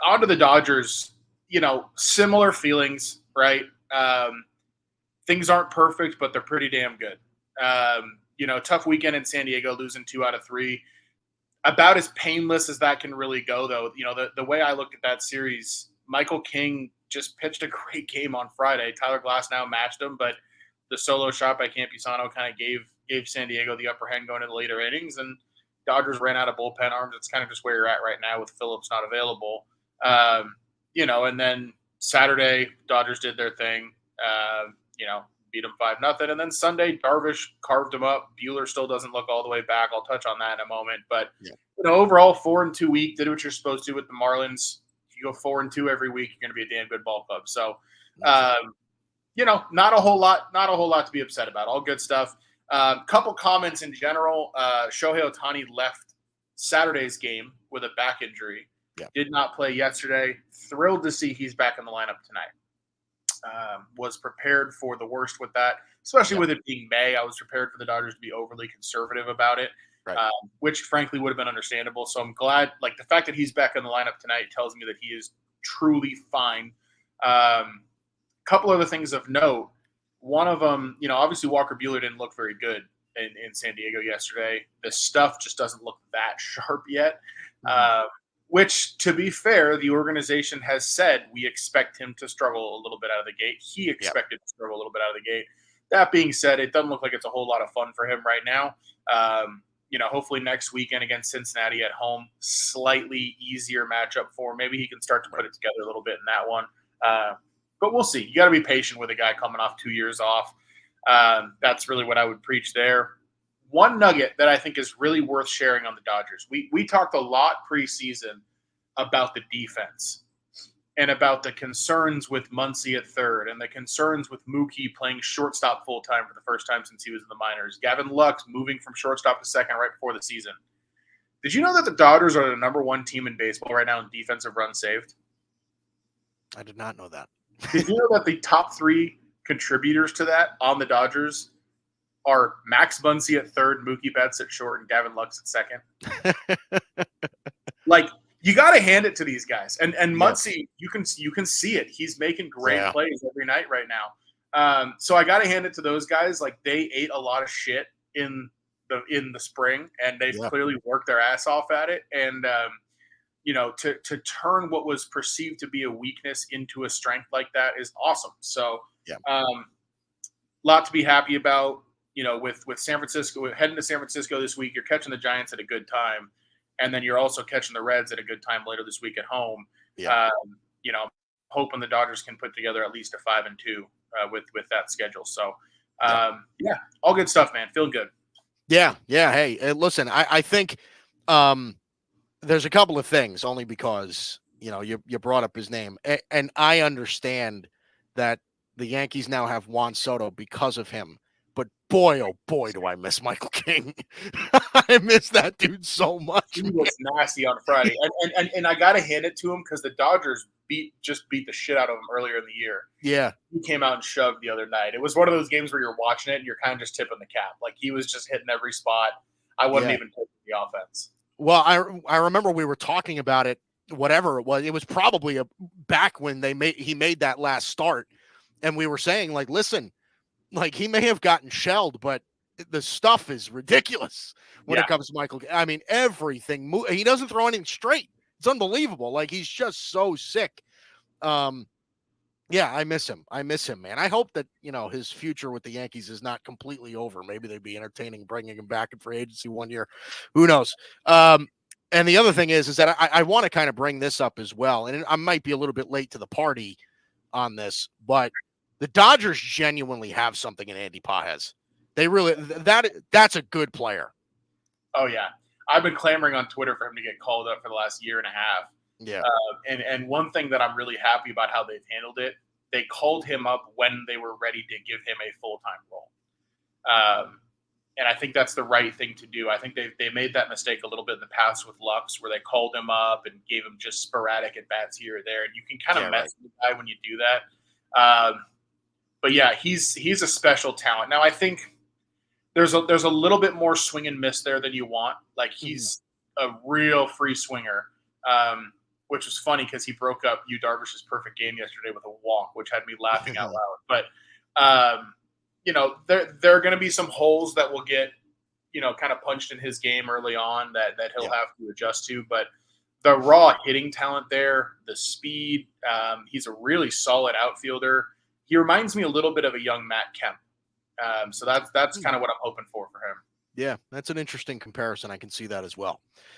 on to the Dodgers, similar feelings, right? Things aren't perfect, but they're pretty damn good. Tough weekend in San Diego, losing 2 out of 3. About as painless as that can really go, though. The way I look at that series, Michael King just pitched a great game on Friday. Tyler Glasnow matched him, but the solo shot by Campusano kind of gave San Diego the upper hand going into the later innings, and Dodgers ran out of bullpen arms. It's kind of just where you're at right now with Phillips not available. And then Saturday, Dodgers did their thing. Beat them 5-0. And then Sunday, Darvish carved them up. Buehler still doesn't look all the way back. I'll touch on that in a moment. But, overall, 4-2 week, did what you're supposed to with the Marlins. If you go 4-2 every week, you're going to be a damn good ball club. So, not a whole lot to be upset about. All good stuff. Couple comments in general. Shohei Ohtani left Saturday's game with a back injury. Yeah. Did not play yesterday. Thrilled to see he's back in the lineup tonight. Was prepared for the worst with that, especially with it being May. I was prepared for the Dodgers to be overly conservative about it, right. Which frankly would have been understandable. So I'm glad, the fact that he's back in the lineup tonight tells me that he is truly fine. Couple other things of note. One of them, obviously Walker Buehler didn't look very good in San Diego yesterday. The stuff just doesn't look that sharp yet. Which, to be fair, the organization has said we expect him to struggle a little bit out of the gate. He expected to struggle a little bit out of the gate. That being said, it doesn't look like it's a whole lot of fun for him right now. Hopefully next weekend against Cincinnati at home, slightly easier matchup for him. Maybe he can start to put it together a little bit in that one. But we'll see. You got to be patient with a guy coming off 2 years off. That's really what I would preach there. One nugget that I think is really worth sharing on the Dodgers. We talked a lot preseason about the defense and about the concerns with Muncy at third and the concerns with Mookie playing shortstop full-time for the first time since he was in the minors. Gavin Lux moving from shortstop to second right before the season. Did you know that the Dodgers are the number 1 team in baseball right now in defensive runs saved? I did not know that. Did you know that the top 3 contributors to that on the Dodgers are Max Muncy at third, Mookie Betts at short, and Gavin Lux at second? You got to hand it to these guys. And Muncy, you can see it. He's making great plays every night right now. So I got to hand it to those guys. They ate a lot of shit in the spring, and they've clearly worked their ass off at it. And to turn what was perceived to be a weakness into a strength like that is awesome. So, lot to be happy about. With San Francisco, heading to San Francisco this week, you're catching the Giants at a good time, and then you're also catching the Reds at a good time later this week at home. Hoping the Dodgers can put together at least a 5-2 with that schedule. So, all good stuff, man. Feeling good. Yeah. Hey, listen, I think there's a couple of things only because you brought up his name, and I understand that the Yankees now have Juan Soto because of him. But boy, oh boy, do I miss Michael King. I miss that dude so much. He was nasty on Friday. And I got to hand it to him because the Dodgers just beat the shit out of him earlier in the year. Yeah. He came out and shoved the other night. It was one of those games where you're watching it and you're kind of just tipping the cap. He was just hitting every spot. I wasn't even taking the offense. Well, I remember we were talking about it, whatever it was. It was probably back when he made that last start. And we were saying, listen, he may have gotten shelled, but the stuff is ridiculous when it comes to Michael. I mean, everything. He doesn't throw anything straight. It's unbelievable. He's just so sick. I miss him. Man. I hope that, his future with the Yankees is not completely over. Maybe they'd be entertaining bringing him back in free agency 1 year. Who knows? And the other thing is that I want to kind of bring this up as well. And I might be a little bit late to the party on this, but the Dodgers genuinely have something in Andy Pages. They really that's a good player. Oh yeah, I've been clamoring on Twitter for him to get called up for the last year and a half. Yeah, and one thing that I'm really happy about how they've handled it, they called him up when they were ready to give him a full-time role. And I think that's the right thing to do. I think they made that mistake a little bit in the past with Lux, where they called him up and gave him just sporadic at bats here or there, and you can kind of mess with the guy when you do that. But yeah, he's a special talent. Now I think there's a little bit more swing and miss there than you want. He's a real free swinger. which was funny because he broke up Yu Darvish's perfect game yesterday with a walk, which had me laughing out loud. But there are going to be some holes that will get kind of punched in his game early on that he'll have to adjust to. But the raw hitting talent there, the speed, he's a really solid outfielder. He reminds me a little bit of a young Matt Kemp. So that's kind of what I'm hoping for him. Yeah, that's an interesting comparison. I can see that as well.